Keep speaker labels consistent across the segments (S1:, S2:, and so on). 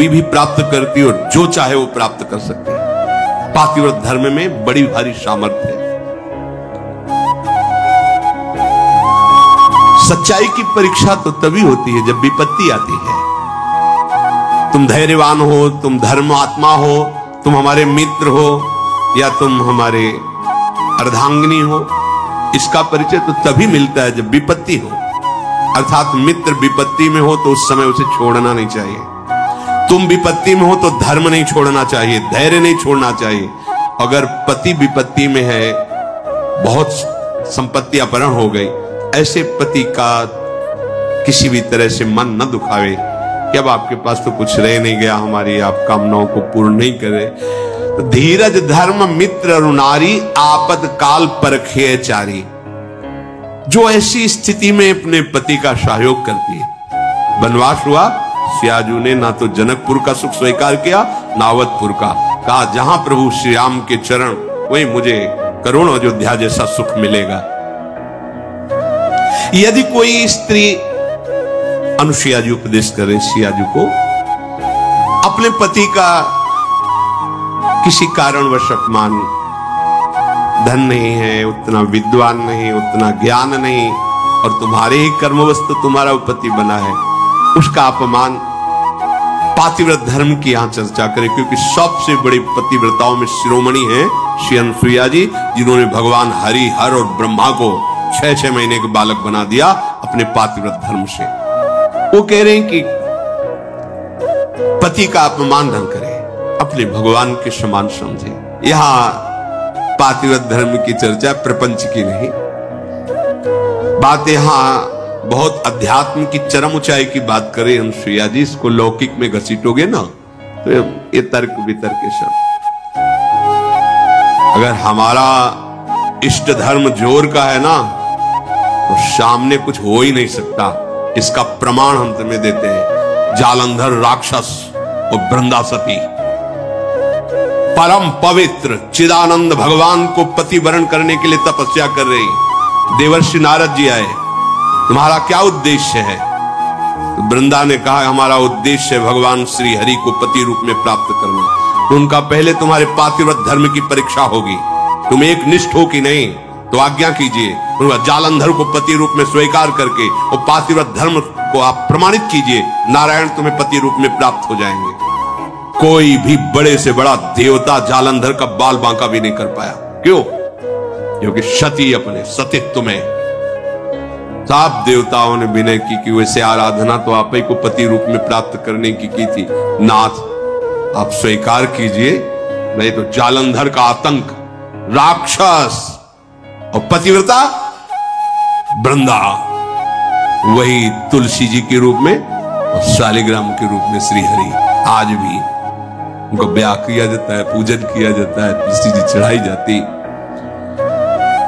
S1: भी प्राप्त करती है और जो चाहे वो प्राप्त कर सकती है। पातिव्रत धर्म में बड़ी भारी सामर्थ्य है। सच्चाई की परीक्षा तो तभी होती है जब विपत्ति आती है। तुम धैर्यवान हो, तुम धर्म आत्मा हो, तुम हमारे मित्र हो या तुम हमारे अर्धांगिनी हो, इसका परिचय तो तभी मिलता है जब विपत्ति हो। अर्थात मित्र विपत्ति में हो तो उस समय उसे छोड़ना नहीं चाहिए। तुम विपत्ति में हो तो धर्म नहीं छोड़ना चाहिए, धैर्य नहीं छोड़ना चाहिए। अगर पति विपत्ति में है, बहुत संपत्ति अपहरण हो गई, ऐसे पति का किसी भी तरह से मन न दुखावे कि अब आपके पास तो कुछ रह नहीं गया, हमारी आप कामनाओं को पूर्ण नहीं करे। तो धीरज धर्म मित्र रुनारी, आपद काल परखे चारी। जो ऐसी स्थिति में अपने पति का सहयोग करती है। वनवास हुआ, सियाजू ने ना तो जनकपुर का सुख स्वीकार किया ना अवधपुर का। कहा जहां प्रभु श्री राम के चरण, वही मुझे करोड़ों अयोध्या जैसा सुख मिलेगा। यदि कोई स्त्री, अनुसुईया जी उपदेश करे सियाजू को, अपने पति का किसी कारणवश अपमान, धन नहीं है, उतना विद्वान नहीं, उतना ज्ञान नहीं, और तुम्हारे ही कर्मवश तो तुम्हारा पति बना है, उसका अपमान, पातिव्रत धर्म की यहां चर्चा करें। क्योंकि सबसे बड़ी पतिव्रताओं में शिरोमणि है श्री अनुसुईया जी, जिन्होंने भगवान हरि, हर और ब्रह्मा को 6-6 महीने के बालक बना दिया अपने पातिव्रत धर्म से। वो कह रहे हैं कि पति का अपमान न करें, अपने भगवान के समान समझे। यहां पातिव्रत धर्म की चर्चा प्रपंच की नहीं, बात यहां बहुत अध्यात्म की चरम ऊंचाई की बात करें अनुसुईया जी। इसको लौकिक में घसीटोगे ना तो ये तर्क वितर्क के सब। अगर हमारा इष्ट धर्म जोर का है ना तो सामने कुछ हो ही नहीं सकता। इसका प्रमाण हम तुम्हें देते हैं। जालंधर राक्षस और वृंदासती परम पवित्र चिदानंद भगवान को पति वरण करने के लिए तपस्या कर रही। देवर्षि नारद जी आए, तुम्हारा क्या उद्देश्य है? तो वृंदा ने कहा हमारा उद्देश्य है भगवान श्री हरि को पति रूप में प्राप्त करना। तो उनका पहले तुम्हारे पातिव्रत धर्म की परीक्षा होगी, तुम एक निष्ठ हो कि नहीं, तो आज्ञा कीजिए। जालंधर को पति रूप में स्वीकार करके और पातिव्रत धर्म को आप प्रमाणित कीजिए, नारायण तुम्हें पति रूप में प्राप्त हो जाएंगे। कोई भी बड़े से बड़ा देवता जालंधर का बाल बांका भी नहीं कर पाया। क्यों? क्योंकि सती अपने सतीत्व में सब देवताओं ने विनय की कि वैसे आराधना तो आप ही को पति रूप में प्राप्त करने की थी। नाथ आप स्वीकार कीजिए, नहीं तो जालंधर का आतंक, राक्षस और पतिव्रता वृंदा, वही तुलसी जी के रूप में और शालिग्राम के रूप में श्री हरि। आज भी उनको ब्याह किया जाता है, पूजन किया जाता है, तुलसी जी चढ़ाई जाती।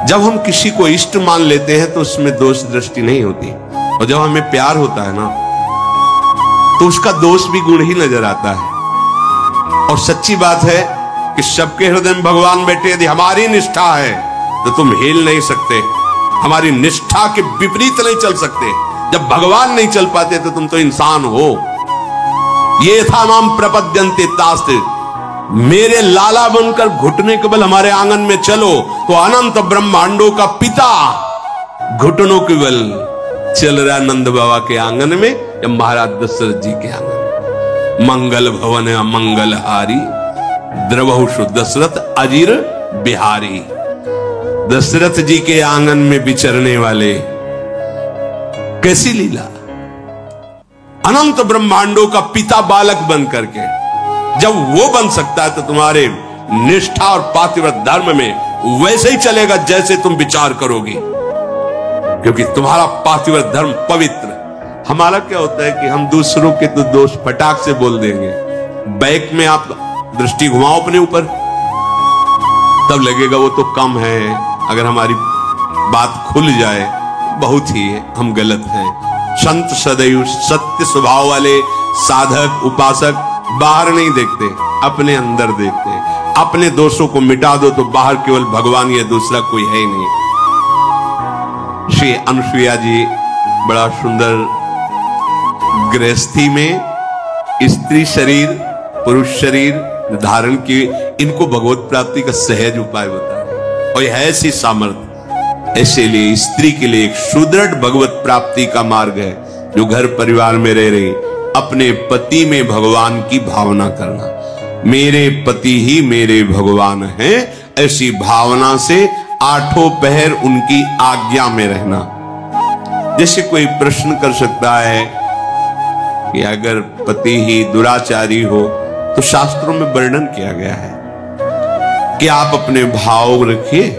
S1: जब हम किसी को इष्ट मान लेते हैं तो उसमें दोष दृष्टि नहीं होती, और जब हमें प्यार होता है ना तो उसका दोष भी गुण ही नजर आता है। और सच्ची बात है कि सबके हृदय में भगवान बैठे। यदि हमारी निष्ठा है तो तुम हिल नहीं सकते, हमारी निष्ठा के विपरीत नहीं चल सकते। जब भगवान नहीं चल पाते तो तुम तो इंसान हो। ये था नाम प्रपद्यन्ते तास्ते, मेरे लाला बनकर घुटने के बल हमारे आंगन में चलो तो अनंत ब्रह्मांडों का पिता घुटनों के बल चल रहा नंद बाबा के आंगन में या महाराज दशरथ जी के आंगन में। मंगल भवन अमंगल हारी, द्रवहुषु दशरथ अजीर बिहारी। दशरथ जी के आंगन में विचरने वाले, कैसी लीला! अनंत ब्रह्मांडों का पिता बालक बन करके जब वो बन सकता है तो तुम्हारे निष्ठा और पातिव्रत धर्म में वैसे ही चलेगा जैसे तुम विचार करोगे, क्योंकि तुम्हारा पातिव्रत धर्म पवित्र। हमारा क्या होता है कि हम दूसरों के तो दोष फटाक से बोल देंगे, बैक में आप दृष्टि घुमाओ अपने ऊपर, तब लगेगा वो तो कम है। अगर हमारी बात खुल जाए बहुत ही हम गलत हैं। संत सदैव सत्य स्वभाव वाले साधक उपासक बाहर नहीं देखते, अपने अंदर देखते हैं। अपने दोषों को मिटा दो तो बाहर केवल भगवान या दूसरा कोई है ही नहीं। श्री अनुसुईया जी बड़ा सुंदर गृहस्थी में स्त्री शरीर पुरुष शरीर धारण की, इनको भगवत प्राप्ति का सहज उपाय बता रहे और यह ऐसी सामर्थ्य। ऐसे लिए स्त्री के लिए एक सुदृढ़ भगवत प्राप्ति का मार्ग है, जो घर परिवार में रह रही अपने पति में भगवान की भावना करना। मेरे पति ही मेरे भगवान हैं, ऐसी भावना से आठों पहर उनकी आज्ञा में रहना। जैसे कोई प्रश्न कर सकता है कि अगर पति ही दुराचारी हो तो शास्त्रों में वर्णन किया गया है कि आप अपने भाव रखिए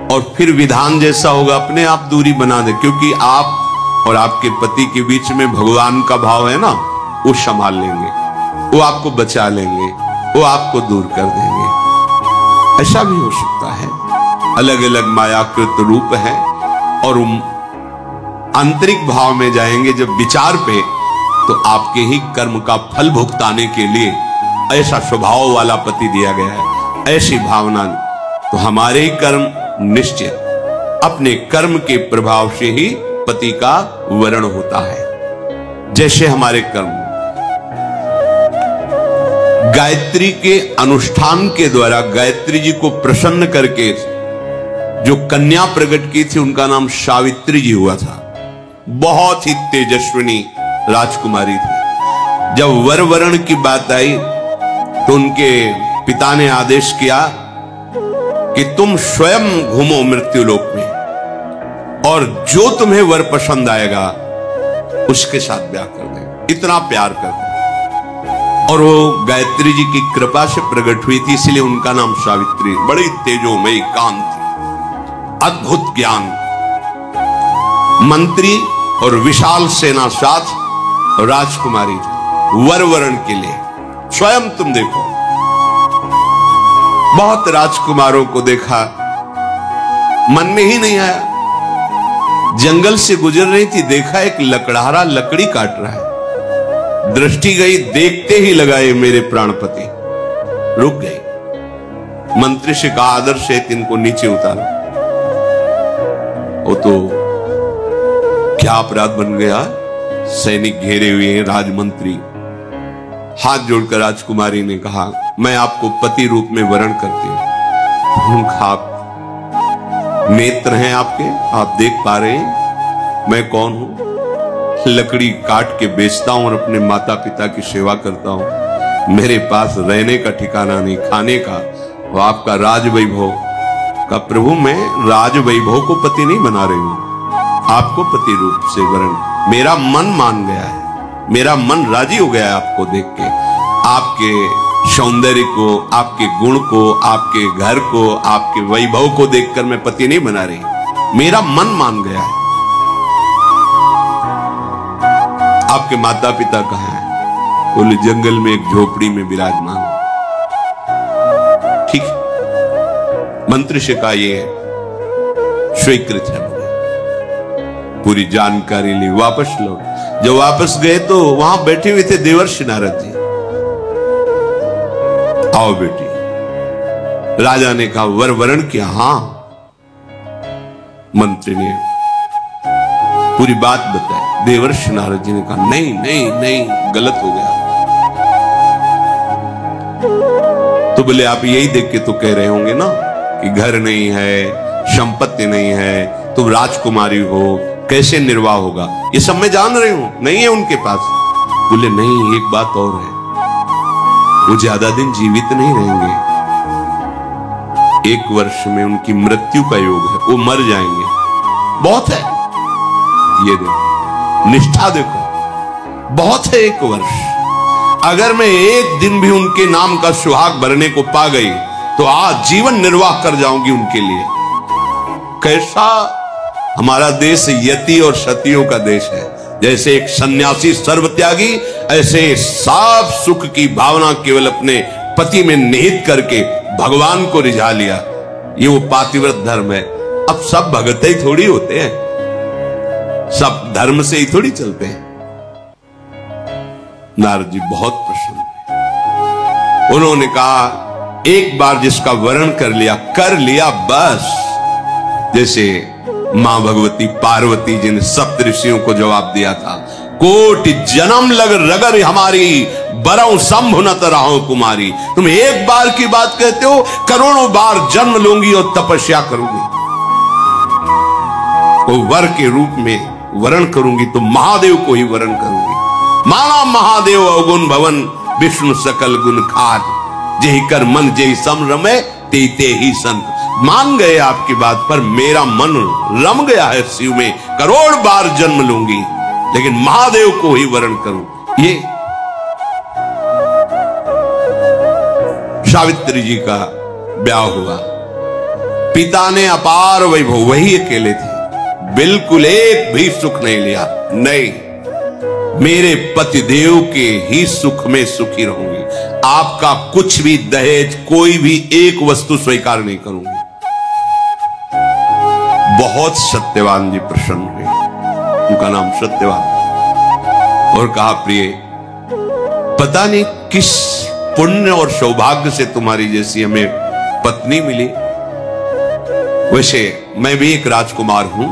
S1: और फिर विधान जैसा होगा अपने आप दूरी बना दे, क्योंकि आप और आपके पति के बीच में भगवान का भाव है ना, वो संभाल लेंगे, वो आपको बचा लेंगे, वो आपको दूर कर देंगे। ऐसा भी हो सकता है। अलग अलग मायाकृत रूप है और आंतरिक भाव में जाएंगे जब विचार पे, तो आपके ही कर्म का फल भुगताने के लिए ऐसा स्वभाव वाला पति दिया गया है, ऐसी भावना। तो हमारे ही कर्म निश्चित, अपने कर्म के प्रभाव से ही पति का वरण होता है। जैसे हमारे कर्म गायत्री के अनुष्ठान के द्वारा गायत्री जी को प्रसन्न करके जो कन्या प्रकट की थी, उनका नाम सावित्री जी हुआ था। बहुत ही तेजस्विनी राजकुमारी थी। जब वर वरण की बात आई तो उनके पिता ने आदेश किया कि तुम स्वयं घूमो मृत्युलोक में और जो तुम्हें वर पसंद आएगा उसके साथ ब्याह कर दे, इतना प्यार कर दे। और वो गायत्री जी की कृपा से प्रकट हुई थी, इसलिए उनका नाम सावित्री। बड़ी तेजोमयी कांति, अद्भुत ज्ञान, मंत्री और विशाल सेना साथ राजकुमारी वर वरण के लिए। स्वयं तुम देखो, बहुत राजकुमारों को देखा, मन में ही नहीं आया। जंगल से गुजर रही थी, देखा एक लकड़हारा लकड़ी काट रहा है, दृष्टि गई, देखते ही लगाए मेरे प्राणपति, रुक गई। मंत्री से कहा आदर से इनको नीचे उतारो। वो तो क्या अपराध बन गया, सैनिक घेरे हुए हैं, राजमंत्री। हाथ जोड़कर राजकुमारी ने कहा मैं आपको पति रूप में वरण करती हूं। आप नेत्र हैं आपके, आप देख पा रहे हैं मैं कौन हूं। लकड़ी काट के बेचता हूं और अपने माता पिता की सेवा करता हूं। मेरे पास रहने का ठिकाना नहीं, खाने का, वो आपका राज वैभव का। प्रभु मैं राज वैभव को पति नहीं बना रही हूं, आपको पति रूप से वरण। मेरा मन मान गया है, मेरा मन राजी हो गया है आपको देख के, आपके सौंदर्य को, आपके गुण को, आपके घर को, आपके वैभव को देखकर मैं पति नहीं बना रही, मेरा मन मान गया है। आपके माता पिता कहाँ हैं? बोले जंगल में एक झोपड़ी में विराजमान। ठीक, मंत्री से कहा ये स्वीकृत है, पूरी जानकारी ली, वापस लौट। जब वापस गए तो वहां बैठे हुए थे देवर्षि नारद जी। आओ बेटी। राजा ने कहा वर वरण किया? हां। मंत्री ने पूरी बात बताई। देवर्षि नारद जी ने कहा नहीं नहीं नहीं, गलत हो गया। तो बोले आप यही देख के तो कह रहे होंगे ना कि घर नहीं है, संपत्ति नहीं है, तुम राजकुमारी हो, कैसे निर्वाह होगा, ये सब मैं जान रही हूं, नहीं है उनके पास। बोले नहीं, एक बात और है, वो ज्यादा दिन जीवित नहीं रहेंगे, 1 वर्ष में उनकी मृत्यु का योग है, वो मर जाएंगे। बहुत है, ये देखो निष्ठा देखो, बहुत है 1 वर्ष। अगर मैं एक दिन भी उनके नाम का सुहाग भरने को पा गई तो आज जीवन निर्वाह कर जाऊंगी उनके लिए। कैसा हमारा देश यति और सतियों का देश है। जैसे एक सन्यासी सर्वत्यागी, ऐसे साफ सुख की भावना केवल अपने पति में निहित करके भगवान को रिझा लिया। ये वो पातिव्रत धर्म है। अब सब भगत ही थोड़ी होते हैं, सब धर्म से ही थोड़ी चलते हैं। नारद जी बहुत प्रसन्न थे। उन्होंने कहा एक बार जिसका वरण कर लिया बस। जैसे मां भगवती पार्वती जी ने सप्त ऋषियों को जवाब दिया था, कोटि जन्म लग रगर हमारी, बरऊ शंभु न तरहो कुमारी। तुम एक बार की बात कहते हो, करोड़ों बार जन्म लूंगी और तपस्या करूंगी, वो वर के रूप में वरण करूंगी तो महादेव को ही वरण करूंगी। माना महादेव अवगुण भवन, विष्णु सकल गुण खाद, जेहि कर मन जेहि सम रमे, ते ते ही संत। मान गए आपकी बात पर, मेरा मन रम गया है शिव में, करोड़ बार जन्म लूंगी लेकिन महादेव को ही वरण करूं। ये सावित्री जी का ब्याह हुआ, पिता ने अपार वैभव, वही अकेले थे, बिल्कुल एक भी सुख नहीं लिया। नहीं, मेरे पतिदेव के ही सुख में सुखी रहूंगी, आपका कुछ भी दहेज, कोई भी एक वस्तु स्वीकार नहीं करूंगी। बहुत सत्यवान जी प्रसन्न हुए, उनका नाम सत्यवान, और कहा प्रिय, पता नहीं किस पुण्य और सौभाग्य से तुम्हारी जैसी हमें पत्नी मिली। वैसे मैं भी एक राजकुमार हूं,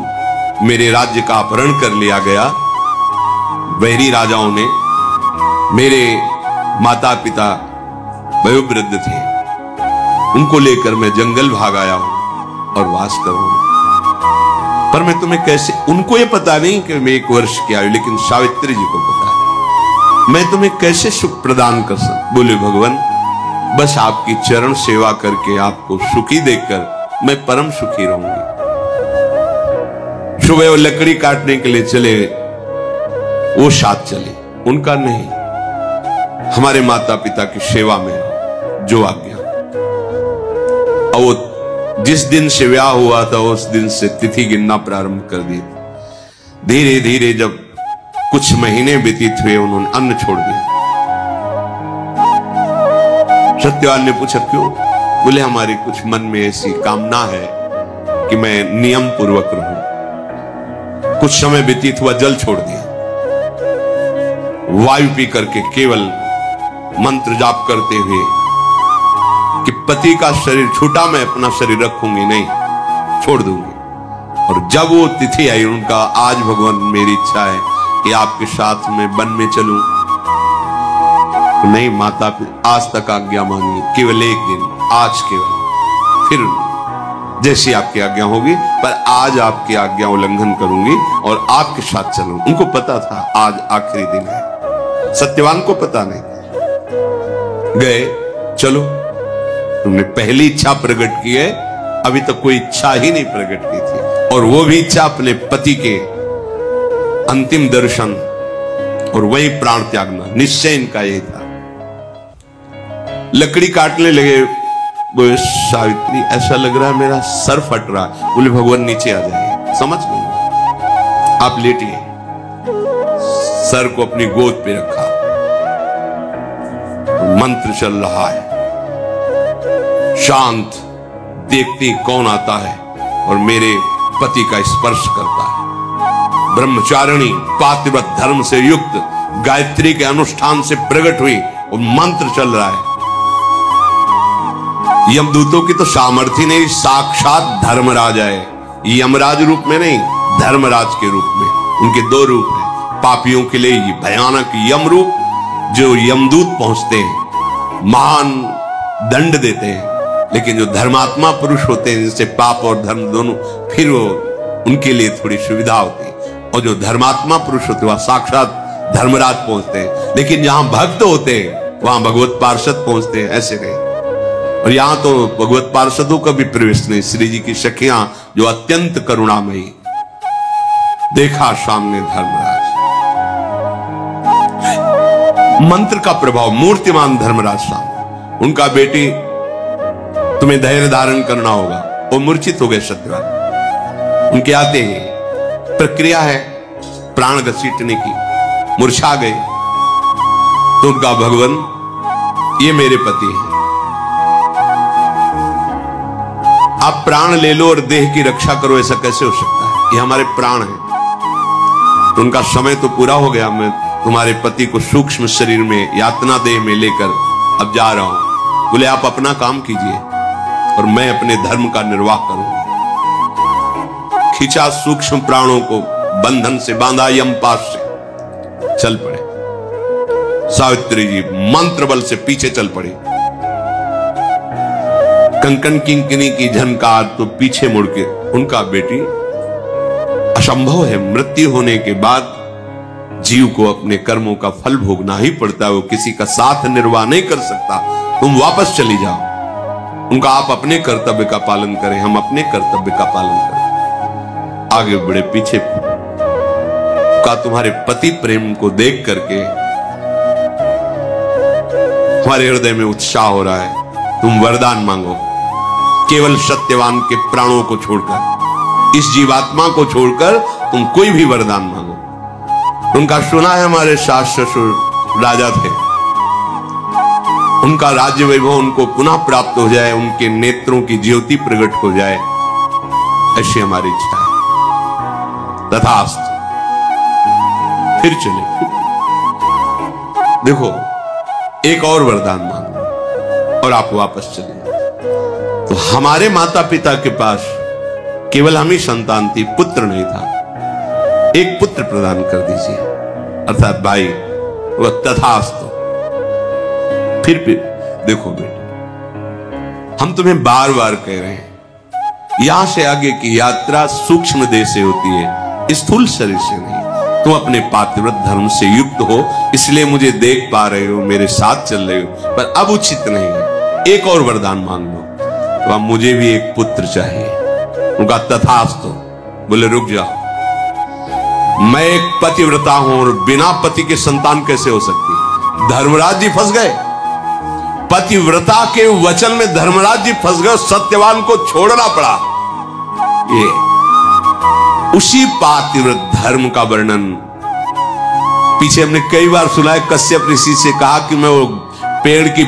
S1: मेरे राज्य का अपहरण कर लिया गया, वैरी राजाओं ने। मेरे माता पिता वयोवृद्ध थे, उनको लेकर मैं जंगल भाग आया हूं और वास कर रहा हूं। पर मैं तुम्हें कैसे, उनको ये पता नहीं कि मैं 1 वर्ष की आयु, लेकिन सावित्री जी को पता है, मैं तुम्हें कैसे सुख प्रदान कर सकता। बोले भगवान, बस आपकी चरण सेवा करके आपको सुखी देखकर मैं परम सुखी रहूंगी। सुबह वो लकड़ी काटने के लिए चले, वो साथ चले, उनका नहीं, हमारे माता पिता की सेवा में जो आज्ञा। और वो जिस दिन से ब्याह हुआ था उस दिन से तिथि गिनना प्रारंभ कर दी। धीरे धीरे जब कुछ महीने व्यतीत हुए, उन्होंने अन्न छोड़ दिया। सत्यवान ने पूछा क्यों? बोले हमारी कुछ मन में ऐसी कामना है कि मैं नियम पूर्वक रहूं। कुछ समय व्यतीत हुआ, जल छोड़ दिया, वायु पी करके केवल मंत्र जाप करते हुए कि पति का शरीर छूटा मैं अपना शरीर रखूंगी नहीं, छोड़ दूंगी। और जब वो तिथि आई, उनका आज भगवान मेरी इच्छा है कि आपके साथ में वन में चलूं। नहीं माता, आज तक आज्ञा मानिए, केवल एक दिन, आज केवल, फिर जैसी आपकी आज्ञा होगी, पर आज आपकी आज्ञा उल्लंघन करूंगी और आपके साथ चलूं। उनको पता था आज आखिरी दिन है, सत्यवान को पता नहीं। गए, चलो, तुमने पहली इच्छा प्रकट की है, अभी तक कोई इच्छा ही नहीं प्रकट की थी, और वो भी इच्छा अपने पति के अंतिम दर्शन और वही प्राण त्यागना, निश्चय इनका यही था। लकड़ी काटने लगे, बोले सावित्री ऐसा लग रहा है मेरा सर फट रहा है। बोले भगवान नीचे आ जाइए, समझ गए, आप लेटिए। सर को अपनी गोद पे रखा, मंत्र चल रहा है, शांत, देखती कौन आता है और मेरे पति का स्पर्श करता है। ब्रह्मचारिणी पातिव्रत धर्म से युक्त गायत्री के अनुष्ठान से प्रकट हुई और मंत्र चल रहा है। यमदूतों की तो सामर्थ्य नहीं, साक्षात धर्मराज है, यमराज रूप में नहीं, धर्मराज के रूप में। उनके 2 रूप हैं। पापियों के लिए ये भयानक यम रूप, जो यमदूत पहुंचते हैं, महान दंड देते हैं, लेकिन जो धर्मात्मा पुरुष होते हैं, जिनसे पाप और धर्म दोनों, फिर वो उनके लिए थोड़ी सुविधा होती है। और जो धर्मात्मा पुरुष होते हैं वह साक्षात धर्मराज पहुंचते हैं, लेकिन जहां भक्त होते हैं वहां भगवत पार्षद पहुंचते हैं, ऐसे नहीं। और यहां तो भगवत पार्षदों का भी प्रवेश नहीं। श्री जी की सखियां जो अत्यंत करुणामयी, देखा सामने धर्मराज, मंत्र का प्रभाव, मूर्तिमान धर्मराज सामने। उनका बेटी तुम्हें धैर्य धारण करना होगा, वो मूर्छित हो गए सत्यवान। उनके आते ही प्रक्रिया है प्राण घसीटने की, मूर्छा गए। तो उनका भगवान ये मेरे पति हैं, आप प्राण ले लो और देह की रक्षा करो, ऐसा कैसे हो सकता है? ये हमारे प्राण हैं। तो उनका समय तो पूरा हो गया, मैं तुम्हारे पति को सूक्ष्म शरीर में, यातना देह में लेकर अब जा रहा हूं। बोले आप अपना काम कीजिए और मैं अपने धर्म का निर्वाह करूंगा। खींचा सूक्ष्म प्राणों को, बंधन से बांधा यमपाश से, चल पड़े। सावित्री जी मंत्र बल से पीछे चल पड़ी। कंकन किंकिनी की झनकार तो पीछे मुड़ के, उनका बेटी असंभव है, मृत्यु होने के बाद जीव को अपने कर्मों का फल भोगना ही पड़ता है, वो किसी का साथ निर्वाह नहीं कर सकता। तुम वापस चली जाओ। उनका आप अपने कर्तव्य का पालन करें, हम अपने कर्तव्य का पालन करें। आगे बढ़े, पीछे का तुम्हारे पति प्रेम को देख करके हमारे हृदय में उत्साह हो रहा है। तुम वरदान मांगो, केवल सत्यवान के प्राणों को छोड़कर, इस जीवात्मा को छोड़कर तुम कोई भी वरदान मांगो। उनका सुना है हमारे सास ससुर राजा थे, उनका राज्य वैभव उनको पुनः प्राप्त हो जाए, उनके नेत्रों की ज्योति प्रकट हो जाए, ऐसी हमारी इच्छा है। तथास्तु। फिर चले, देखो एक और वरदान मांगो और आप वापस चले। तो हमारे माता पिता के पास केवल हम ही संतान थी, पुत्र नहीं था। एक पुत्र प्रदान कर दीजिए, अर्थात भाई। वह तथास्तु। फिर देखो बेटे, हम तुम्हें बार बार कह रहे हैं, यहां से आगे की यात्रा सूक्ष्म देह से होती है, स्थूल शरीर से नहीं। तुम अपने पातिव्रत धर्म से युक्त हो, इसलिए मुझे देख पा रहे हो, मेरे साथ चल रहे हो, पर अब उचित नहीं है। एक और वरदान मांग लो। तो अब मुझे भी एक पुत्र चाहिए। उनका तथास्तु। बोले रुक जाओ, मैं एक पतिव्रता हूं और बिना पति के संतान कैसे हो सकती। धर्मराज जी फंस गए, पतिव्रता के वचन में धर्मराज जी फंस गए, सत्यवान को छोड़ना पड़ा। ये उसी पातिव्रत धर्म का वर्णन पीछे हमने कई बार सुना है। कश्यप ऋषि से कहा कि मैं वो पेड़ की